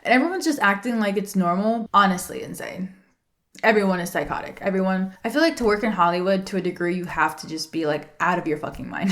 And everyone's just acting like it's normal. Honestly, insane. Everyone is psychotic. Everyone. I feel like to work in Hollywood, to a degree, you have to just be like out of your fucking mind.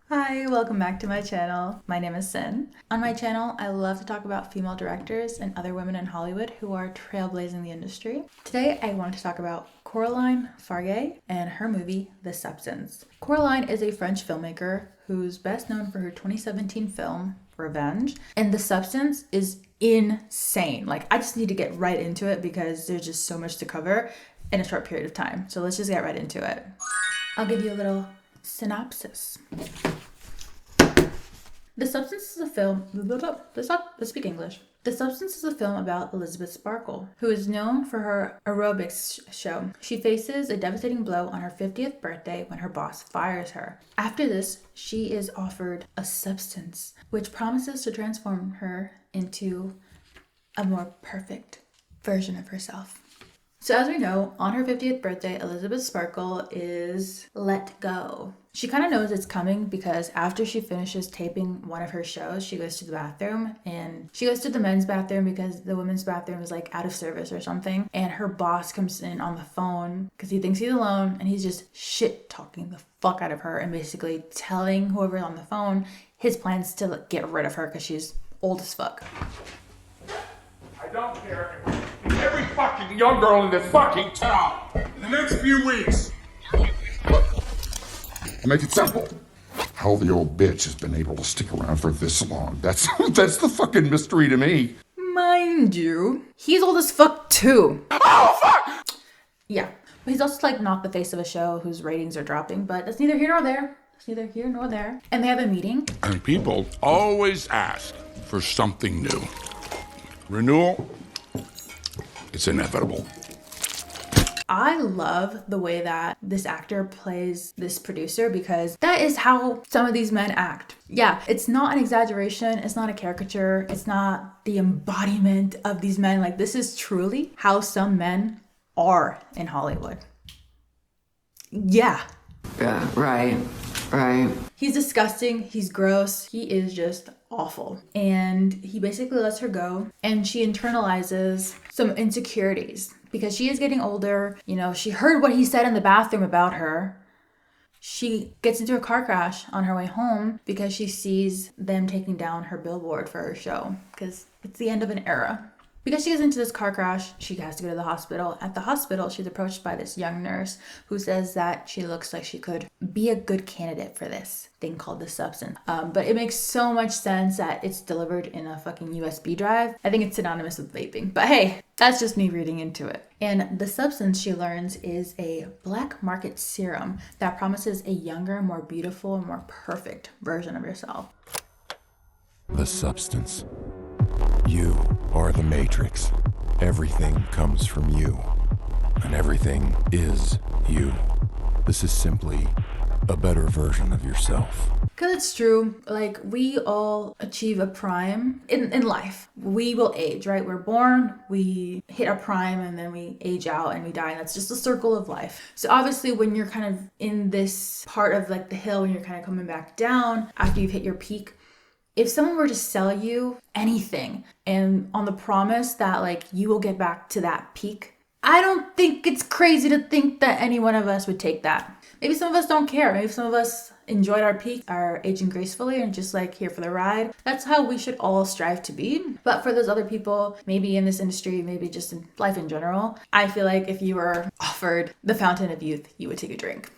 Hi, welcome back to my channel. My name is Sin. On my channel, I love to talk about female directors and other women in Hollywood who are trailblazing the industry. Today, I wanted to talk about Coraline Farge and her movie, The Substance. Coraline is a French filmmaker who's best known for her 2017 film, Revenge. And The Substance is insane. Like, I just need to get right into it because there's just so much to cover in a short period of time. So let's just get right into it. I'll give you a little synopsis. The Substance is a film. Let's speak English. The Substance is a film about Elizabeth Sparkle, who is known for her aerobics show. She faces a devastating blow on her 50th birthday when her boss fires her. After this, she is offered a substance which promises to transform her into a more perfect version of herself. So as we know, on her 50th birthday, Elizabeth Sparkle is let go. She kind of knows it's coming because after she finishes taping one of her shows, she goes to the bathroom, and she goes to the men's bathroom because the women's bathroom is like out of service or something. And her boss comes in on the phone because he thinks he's alone, and he's just shit talking the fuck out of her and basically telling whoever's on the phone his plans to get rid of her because she's old as fuck. I don't care. Every fucking young girl in this fucking town in the next few weeks. Make it simple. How the old bitch has been able to stick around for this long. That's the fucking mystery to me. Mind you, he's old as fuck too. Oh, fuck! Yeah, but he's also like not the face of a show whose ratings are dropping, but that's neither here nor there. It's neither here nor there. And they have a meeting. And people always ask for something new. Renewal, it's inevitable. I love the way that this actor plays this producer because that is how some of these men act. Yeah, it's not an exaggeration. It's not a caricature. It's not the embodiment of these men. Like, this is truly how some men are in Hollywood. Yeah. Yeah, right. He's disgusting. He's gross. He is just awful. And he basically lets her go, and she internalizes some insecurities because she is getting older. You know, she heard what he said in the bathroom about her. She gets into a car crash on her way home because she sees them taking down her billboard for her show because it's the end of an era. Because she gets into this car crash, she has to go to the hospital. At the hospital, she's approached by this young nurse who says that she looks like she could be a good candidate for this thing called The Substance. But it makes so much sense that it's delivered in a fucking USB drive. I think it's synonymous with vaping. But hey, that's just me reading into it. And The Substance, she learns, is a black market serum that promises a younger, more beautiful, more perfect version of yourself. The Substance. You are the Matrix. Everything comes from you, and everything is you. This is simply a better version of yourself. Because it's true, like, we all achieve a prime in life. We will age, right? We're born, we hit our prime, and then we age out and we die, and that's just a circle of life. So obviously when you're kind of in this part of like the hill, when you're kind of coming back down after you've hit your peak, if someone were to sell you anything and on the promise that like you will get back to that peak, I don't think it's crazy to think that any one of us would take that. Maybe some of us don't care. Maybe some of us enjoyed our peak, are aging gracefully and just like here for the ride. That's how we should all strive to be. But for those other people, maybe in this industry, maybe just in life in general, I feel like if you were offered the fountain of youth, you would take a drink.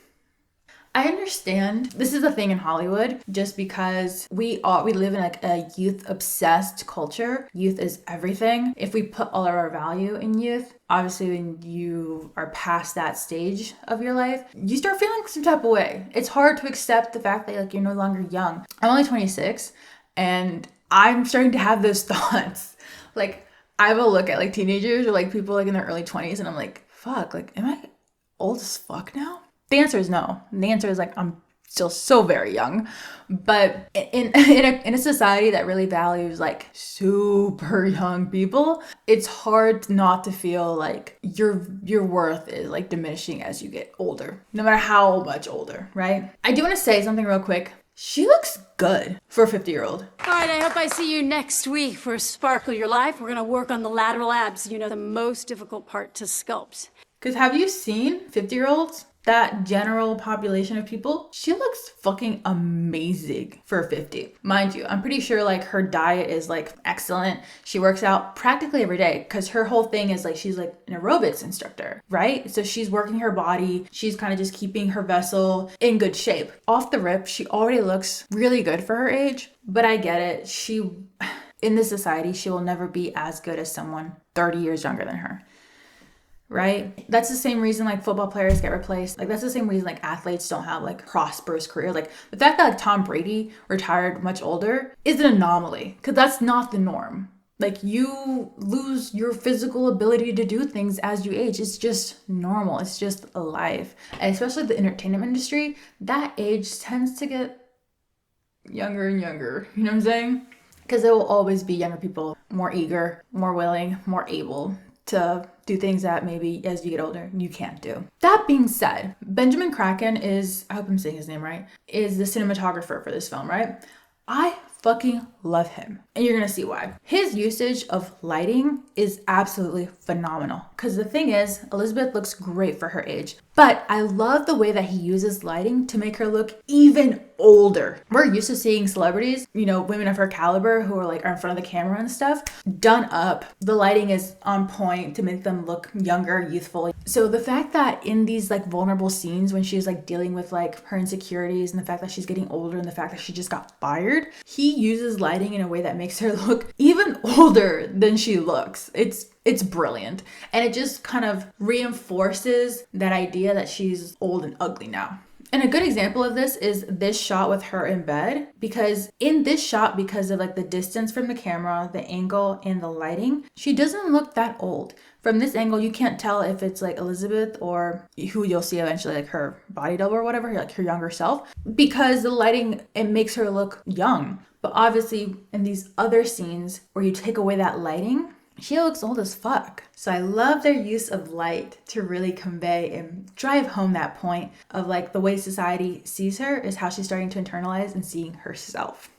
I understand this is a thing in Hollywood just because we live in like a youth obsessed culture. Youth is everything. If we put all of our value in youth, obviously when you are past that stage of your life, you start feeling some type of way. It's hard to accept the fact that like you're no longer young. I'm only 26 and I'm starting to have those thoughts. Like, I will look at like teenagers or like people like in their early 20s and I'm like, fuck, like, am I old as fuck now? The answer is no. And the answer is like, I'm still so very young. But in a society that really values like super young people, it's hard not to feel like your worth is like diminishing as you get older, no matter how much older, right? I do want to say something real quick. She looks good for a 50-year-old. All right, I hope I see you next week for Sparkle Your Life. We're gonna work on the lateral abs, you know, the most difficult part to sculpt. Because have you seen 50-year-olds? That general population of people, she looks fucking amazing for 50. Mind you, I'm pretty sure like her diet is like excellent. She works out practically every day because her whole thing is like she's like an aerobics instructor, right? So she's working her body. She's kind of just keeping her vessel in good shape. Off the rip, she already looks really good for her age, but I get it. In this society, she will never be as good as someone 30 years younger than her. Right? That's the same reason like football players get replaced. Like that's the same reason like athletes don't have like prosperous careers. Like the fact that like Tom Brady retired much older is an anomaly because that's not the norm. Like you lose your physical ability to do things as you age. It's just normal. It's just life. And especially the entertainment industry, that age tends to get younger and younger. You know what I'm saying? Because there will always be younger people more eager, more willing, more able to do things that maybe as you get older you can't do. That being said, Benjamin Kraken is, I hope I'm saying his name right, is the cinematographer for this film, right? I fucking love him. And you're gonna see why. His usage of lighting is absolutely phenomenal. Because the thing is, Elizabeth looks great for her age. But I love the way that he uses lighting to make her look even older. We're used to seeing celebrities, you know, women of her caliber who are like are in front of the camera and stuff, done up. The lighting is on point to make them look younger, youthful. So the fact that in these like vulnerable scenes when she's like dealing with like her insecurities and the fact that she's getting older and the fact that she just got fired, he uses lighting in a way that makes her look even older than she looks. It's brilliant. And it just kind of reinforces that idea that she's old and ugly now. And a good example of this is this shot with her in bed, because in this shot, because of like the distance from the camera, the angle and the lighting, she doesn't look that old. From this angle, you can't tell if it's like Elizabeth or who you'll see eventually, like her body double or whatever, like her younger self, because the lighting, it makes her look young. But obviously in these other scenes where you take away that lighting, she looks old as fuck. So I love their use of light to really convey and drive home that point of like the way society sees her is how she's starting to internalize and seeing herself.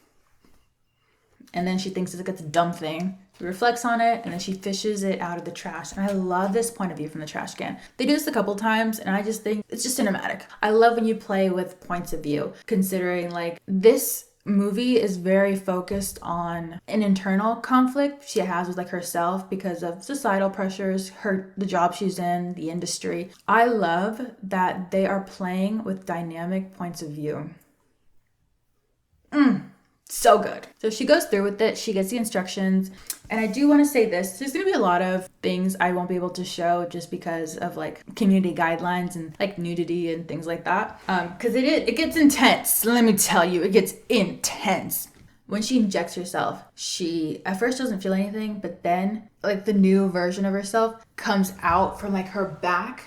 And then she thinks it's like it's a dumb thing. She reflects on it and then she fishes it out of the trash. And I love this point of view from the trash can. They do this a couple times and I just think it's just cinematic. I love when you play with points of view, considering like this movie is very focused on an internal conflict she has with like herself because of societal pressures, the job she's in, the industry. I love that they are playing with dynamic points of view. So good. So she goes through with it. She gets the instructions. And I do want to say this. There's going to be a lot of things I won't be able to show just because of like community guidelines and like nudity and things like that. Because it gets intense. Let me tell you, it gets intense. When she injects herself, she at first doesn't feel anything, but then like the new version of herself comes out from like her back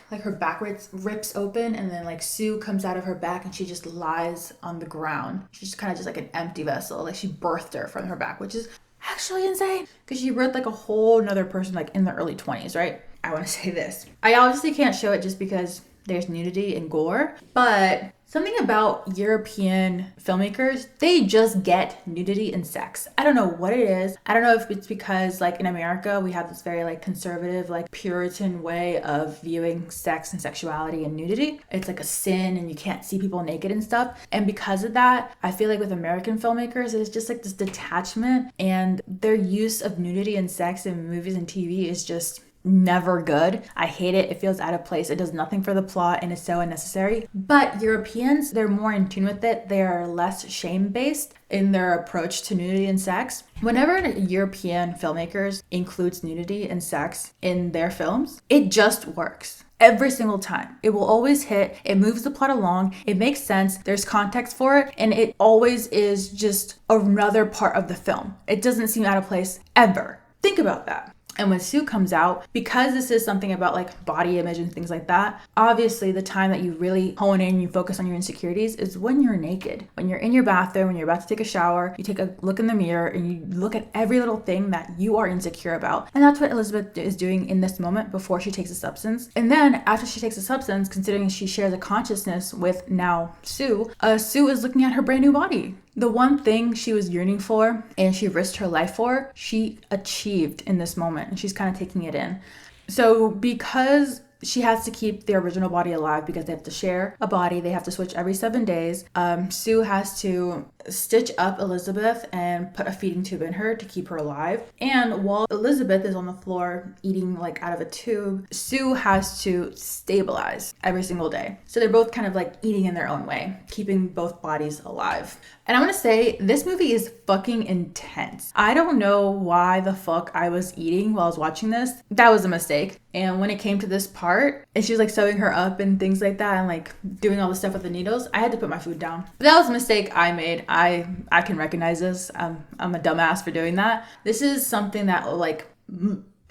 rips open, and then like Sue comes out of her back and she just lies on the ground. She's kind of just like an empty vessel. Like she birthed her from her back, which is actually insane because she birthed like a whole nother person like in the early 20s, right? I want to say this. I obviously can't show it just because there's nudity and gore, but something about European filmmakers, they just get nudity and sex. I don't know what it is. I don't know if it's because like in America, we have this very like conservative, like Puritan way of viewing sex and sexuality and nudity. It's like a sin and you can't see people naked and stuff. And because of that, I feel like with American filmmakers, it's just like this detachment, and their use of nudity and sex in movies and TV is just never good. I hate it. It feels out of place. It does nothing for the plot and is so unnecessary. But Europeans, they're more in tune with it. They are less shame-based in their approach to nudity and sex. Whenever European filmmakers includes nudity and sex in their films, it just works. Every single time. It will always hit. It moves the plot along. It makes sense. There's context for it. And it always is just another part of the film. It doesn't seem out of place ever. Think about that. And when Sue comes out, because this is something about like body image and things like that, obviously the time that you really hone in, you focus on your insecurities is when you're naked. When you're in your bathroom, when you're about to take a shower, you take a look in the mirror and you look at every little thing that you are insecure about. And that's what Elizabeth is doing in this moment before she takes a substance. And then after she takes a substance, considering she shares a consciousness with now Sue, Sue is looking at her brand new body. The one thing she was yearning for and she risked her life for, she achieved in this moment, and she's kind of taking it in. So because she has to keep the original body alive because they have to share a body, they have to switch every 7 days, Sue has to stitch up Elizabeth and put a feeding tube in her to keep her alive. And while Elizabeth is on the floor eating like out of a tube, Sue has to stabilize every single day. So they're both kind of like eating in their own way, keeping both bodies alive. And I want to say this movie is fucking intense. I don't know why the fuck I was eating while I was watching this. That was a mistake. And when it came to this part, and she was like sewing her up and things like that and like doing all the stuff with the needles, I had to put my food down. But that was a mistake I made. I can recognize this. I'm a dumbass for doing that. This is something that like,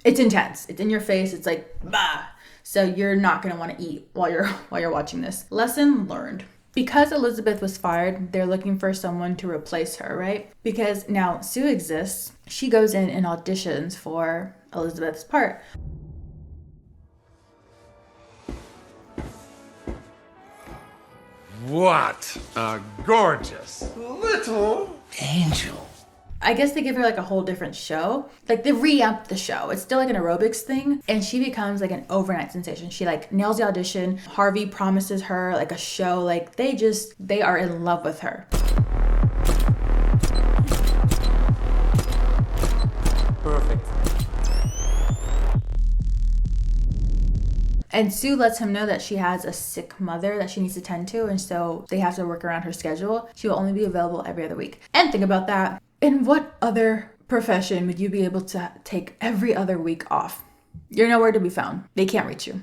it's intense. It's in your face. It's like, bah. So you're not going to want to eat while you're watching this. Lesson learned. Because Elizabeth was fired, they're looking for someone to replace her, right? Because now Sue exists. She goes in and auditions for Elizabeth's part. What a gorgeous little angel. I guess they give her like a whole different show. Like they re-up the show. It's still like an aerobics thing. And she becomes like an overnight sensation. She like nails the audition. Harvey promises her like a show. Like they are in love with her. Perfect. And Sue lets him know that she has a sick mother that she needs to tend to, and so they have to work around her schedule. She will only be available every other week. And think about that. In what other profession would you be able to take every other week off? You're nowhere to be found. They can't reach you.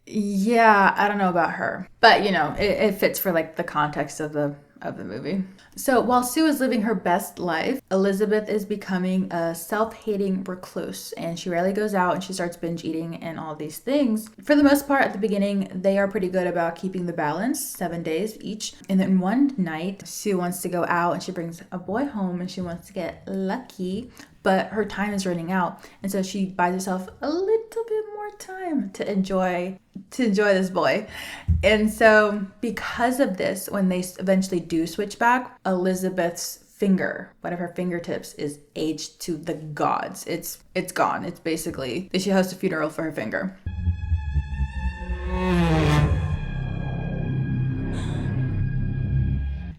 Yeah, I don't know about her. But, you know, it fits for like the context of the movie. So while Sue is living her best life, Elizabeth is becoming a self-hating recluse, and she rarely goes out and she starts binge eating and all these things. For the most part, at the beginning, they are pretty good about keeping the balance, 7 days each. And then one night, Sue wants to go out and she brings a boy home and she wants to get lucky, but her time is running out. And so she buys herself a little bit more time to enjoy this boy. And so because of this, when they eventually do switch back, Elizabeth's finger, one of her fingertips, is aged to the gods. It's gone. It's basically, they should host a funeral for her finger.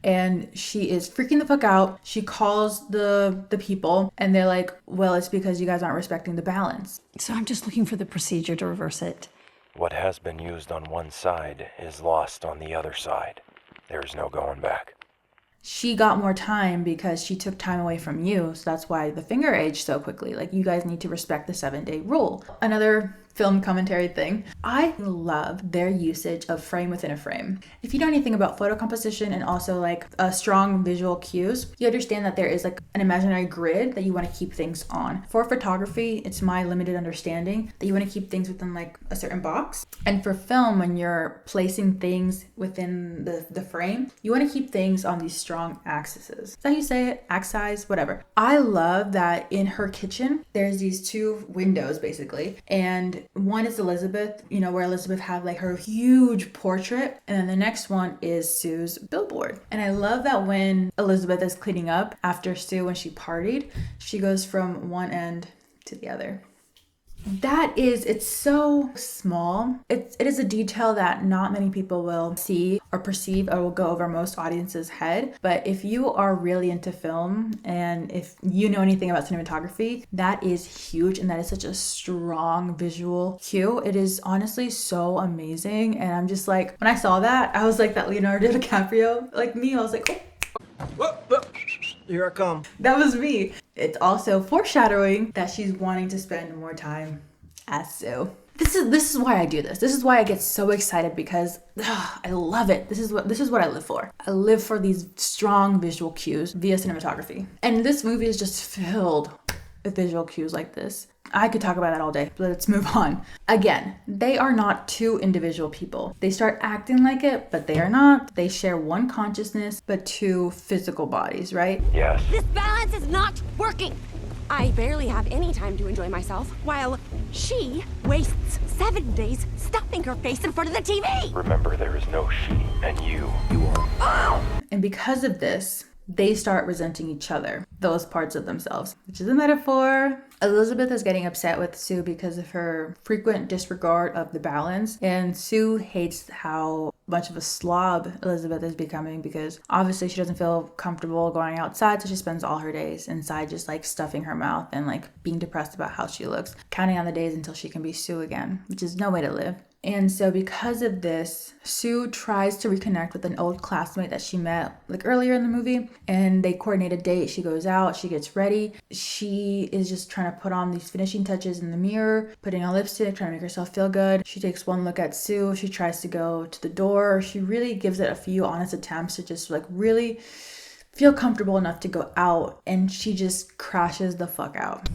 And she is freaking the fuck out. She calls the people and they're like, well, it's because you guys aren't respecting the balance. So I'm just looking for the procedure to reverse it. What has been used on one side is lost on the other side. There is no going back. She got more time because she took time away from you. So that's why the finger aged so quickly. Like, you guys need to respect the 7-day rule. Another film commentary thing. I love their usage of frame within a frame. If you know anything about photo composition and also like strong visual cues, you understand that there is like an imaginary grid that you want to keep things on. For photography, it's my limited understanding that you want to keep things within like a certain box. And for film, when you're placing things within the frame, you want to keep things on these strong axes. Is that how you say it? Axis, whatever. I love that in her kitchen, there's these two windows basically. And one is Elizabeth, you know, where Elizabeth had like her huge portrait. And then the next one is Sue's billboard. And I love that when Elizabeth is cleaning up after Sue, when she partied, she goes from one end to the other. It's so small. It is a detail that not many people will see or perceive or will go over most audiences' head. But if you are really into film and if you know anything about cinematography, that is huge, and that is such a strong visual cue. It is honestly so amazing. And I'm just like, when I saw that, I was like that Leonardo DiCaprio, like me, I was like, oh. Here I come. That was me. It's also foreshadowing that she's wanting to spend more time as Sue. This is why I do this. This is why I get so excited, because I love it. This is what I live for. I live for these strong visual cues via cinematography. And this movie is just filled with visual cues like this. I could talk about that all day, but let's move on. Again, they are not two individual people. They start acting like it, but they are not. They share one consciousness, but two physical bodies, right? Yes. This balance is not working. I barely have any time to enjoy myself, while she wastes 7 days stuffing her face in front of the TV. Remember, there is no she and you. You are. And because of this, they start resenting each other, those parts of themselves, which is a metaphor. Elizabeth is getting upset with Sue because of her frequent disregard of the balance, and Sue hates how much of a slob Elizabeth is becoming, because obviously she doesn't feel comfortable going outside, so she spends all her days inside just like stuffing her mouth and like being depressed about how she looks, counting on the days until she can be Sue again, which is no way to live. And so because of this, Sue tries to reconnect with an old classmate that she met like earlier in the movie, and they coordinate a date. She goes out, she gets ready. She is just trying to put on these finishing touches in the mirror, putting on lipstick, trying to make herself feel good. She takes one look at Sue. She tries to go to the door. She really gives it a few honest attempts to just like really feel comfortable enough to go out, and she just crashes the fuck out.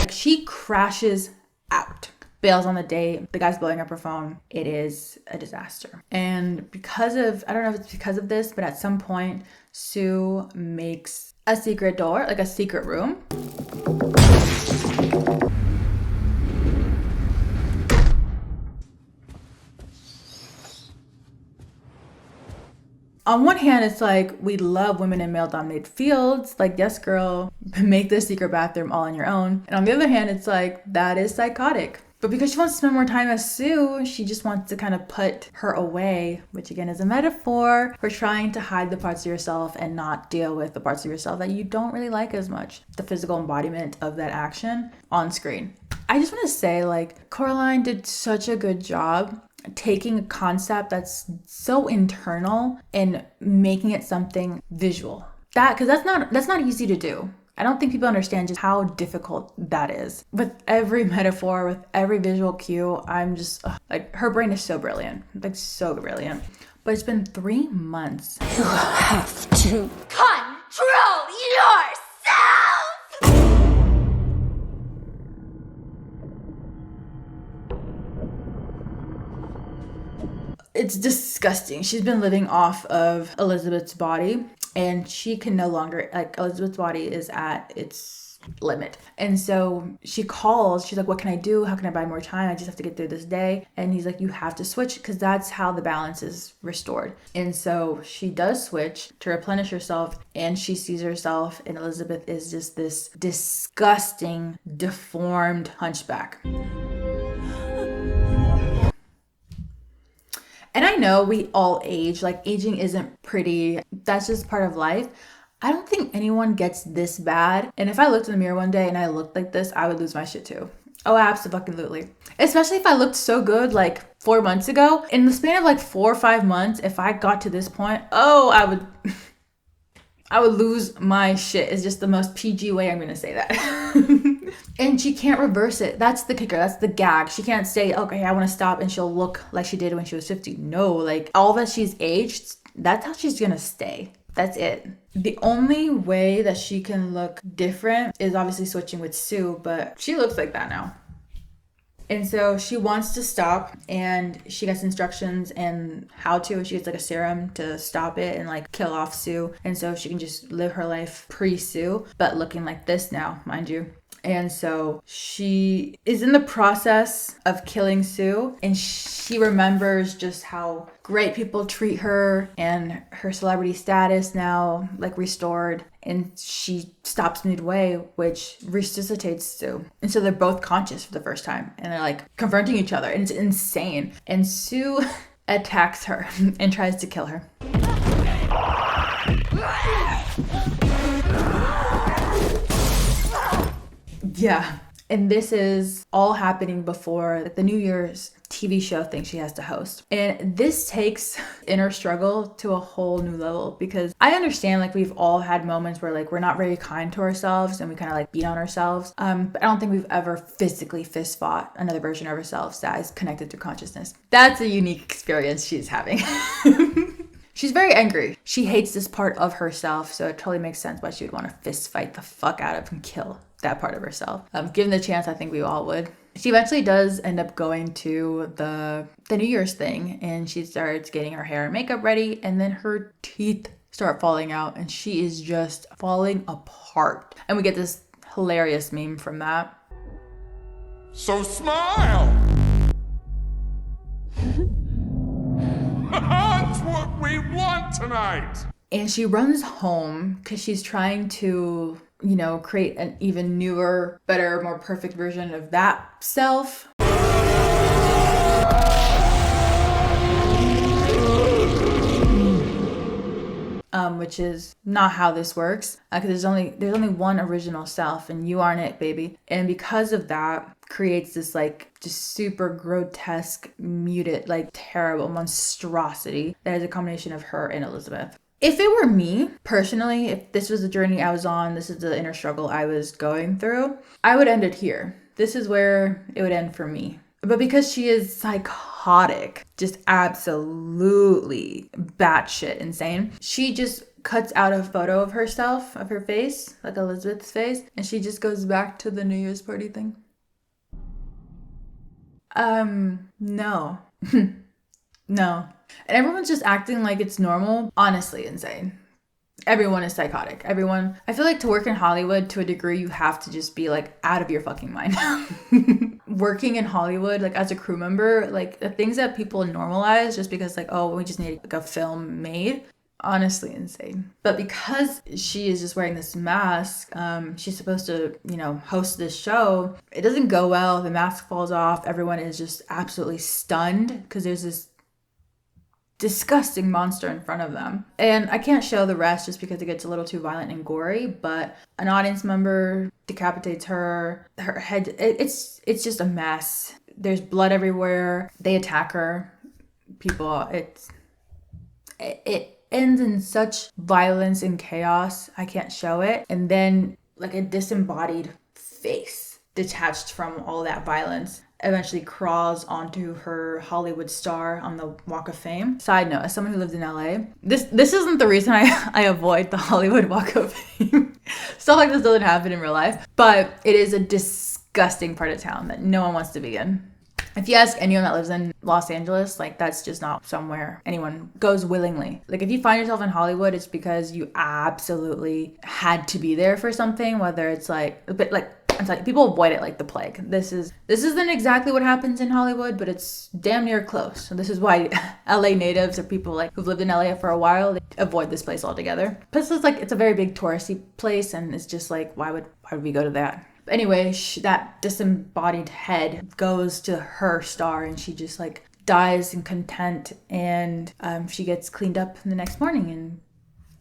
She crashes out, bails on the date. The guy's blowing up her phone. It is a disaster. And because of, I don't know if it's because of this, but at some point, Sue makes a secret door, like a secret room. On one hand, it's like, we love women in male-dominated fields. Like, yes, girl, make this secret bathroom all on your own. And on the other hand, it's like, that is psychotic. But because she wants to spend more time as Sue, she just wants to kind of put her away, which again is a metaphor for trying to hide the parts of yourself and not deal with the parts of yourself that you don't really like as much. The physical embodiment of that action on screen. I just want to say, like, Coraline did such a good job taking a concept that's so internal and making it something visual. Because that's not easy to do. I don't think people understand just how difficult that is. With every metaphor, with every visual cue, I'm just like, her brain is so brilliant, like so brilliant. But it's been 3 months. You have to control yourself! It's disgusting. She's been living off of Elizabeth's body, and she can no longer, like, Elizabeth's body is at its limit. And so she calls, she's like, what can I do? How can I buy more time? I just have to get through this day. And he's like, you have to switch, because that's how the balance is restored. And so she does switch to replenish herself, and she sees herself, and Elizabeth is just this disgusting, deformed hunchback. And I know we all age, like, aging isn't pretty. That's just part of life. I don't think anyone gets this bad. And if I looked in the mirror one day and I looked like this, I would lose my shit too. Oh, absolutely. Especially if I looked so good like 4 months ago. In the span of like 4 or 5 months, if I got to this point, I would lose my shit. It's just the most PG way I'm going to say that. And she can't reverse it. That's the kicker. That's the gag. She can't say, okay, I want to stop, and she'll look like she did when she was 50. No, like, all that she's aged, that's how she's going to stay. That's it. The only way that she can look different is obviously switching with Sue, but she looks like that now. And so she wants to stop, and she gets instructions and how to. She gets like a serum to stop it and like kill off Sue. And so she can just live her life pre-Sue, but looking like this now, mind you. And so she is in the process of killing Sue, and she remembers just how great people treat her and her celebrity status now like restored, and she stops midway, which resuscitates Sue. And so they're both conscious for the first time, and they're like confronting each other, and it's insane. And Sue attacks her and tries to kill her. Yeah. And this is all happening before the New Year's TV show thing she has to host. And this takes inner struggle to a whole new level, because I understand like we've all had moments where like we're not very kind to ourselves and we kind of like beat on ourselves. But I don't think we've ever physically fist fought another version of ourselves that is connected to consciousness. That's a unique experience she's having. She's very angry. She hates this part of herself, so it totally makes sense why she would want to fist fight the fuck out of and kill that part of herself. Given the chance, I think we all would. She eventually does end up going to the New Year's thing, and she starts getting her hair and makeup ready, and then her teeth start falling out, and she is just falling apart. And we get this hilarious meme from that. So smile! That's what we want tonight! And she runs home because she's trying to, you know, create an even newer, better, more perfect version of that self. Which is not how this works, because there's only one original self, and you aren't it, baby. And because of that, creates this like just super grotesque, muted, like terrible monstrosity that is a combination of her and Elizabeth. If it were me, personally, if this was the journey I was on, this is the inner struggle I was going through, I would end it here. This is where it would end for me. But because she is psychotic, just absolutely batshit insane, she just cuts out a photo of herself, of her face, like Elizabeth's face, and she just goes back to the New Year's party thing. No. No. And everyone's just acting like it's normal. Honestly, insane. Everyone is psychotic. Everyone. I feel like to work in Hollywood, to a degree, you have to just be like out of your fucking mind. Working in Hollywood, like as a crew member, like the things that people normalize just because like, oh, we just need like a film made. Honestly insane. But because she is just wearing this mask, she's supposed to, you know, host this show. It doesn't go well. The mask falls off. Everyone is just absolutely stunned because there's this disgusting monster in front of them. And I can't show the rest just because it gets a little too violent and gory, but an audience member decapitates her head. It's just a mess. There's blood everywhere. They attack her. People, it ends in such violence and chaos. I can't show it. And then like a disembodied face detached from all that violence eventually crawls onto her Hollywood star on the Walk of Fame. Side note, as someone who lives in LA, this isn't the reason I avoid the Hollywood Walk of Fame. Stuff like this doesn't happen in real life, but it is a disgusting part of town that no one wants to be in. If you ask anyone that lives in Los Angeles, like that's just not somewhere anyone goes willingly. Like if you find yourself in Hollywood, it's because you absolutely had to be there for something, whether it's like a bit like, I'm telling you, people avoid it like the plague. This isn't exactly what happens in Hollywood, but it's damn near close. So this is why LA natives or people like who've lived in LA for a while, they avoid this place altogether. Plus it's like, it's a very big touristy place, and it's just like, why would we go to that? Anyway, that disembodied head goes to her star, and she just like dies in content, and she gets cleaned up the next morning, and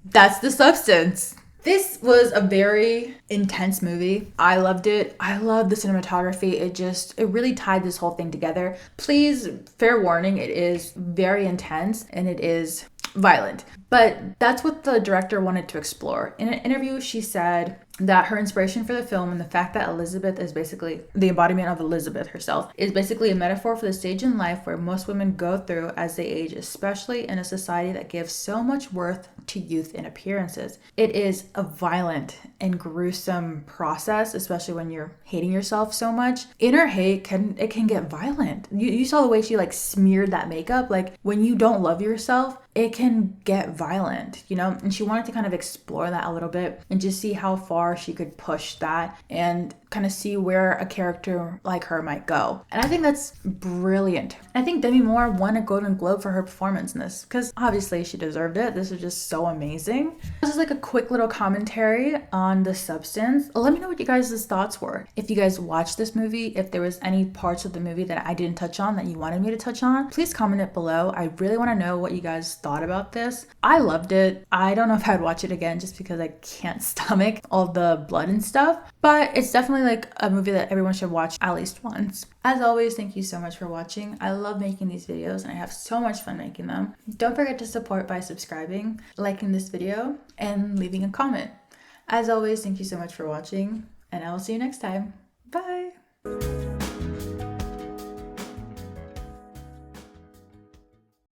that's the substance. This was a very intense movie. I loved it. I love the cinematography. It really tied this whole thing together. Please, fair warning, it is very intense and it is violent. But that's what the director wanted to explore. In an interview, she said that her inspiration for the film and the fact that Elizabeth is basically the embodiment of Elizabeth herself is basically a metaphor for the stage in life where most women go through as they age, especially in a society that gives so much worth to youth and appearances. It is a violent and gruesome process, especially when you're hating yourself so much. Inner hate can get violent. You saw the way she like smeared that makeup. Like when you don't love yourself, it can get violent, you know? And she wanted to kind of explore that a little bit and just see how far she could push that and kind of see where a character like her might go. And I think that's brilliant. I think Demi Moore won a Golden Globe for her performance in this because obviously she deserved it. This is just so amazing. This is like a quick little commentary on the substance. Let me know what you guys' thoughts were. If you guys watched this movie, if there was any parts of the movie that I didn't touch on that you wanted me to touch on, please comment it below. I really want to know what you guys thought about this. I loved it. I don't know if I'd watch it again just because I can't stomach all the blood and stuff, but it's definitely like a movie that everyone should watch at least once. As always, thank you so much for watching. I love making these videos and I have so much fun making them. Don't forget to support by subscribing, liking this video, and leaving a comment. As always, thank you so much for watching, and I will see you next time. Bye!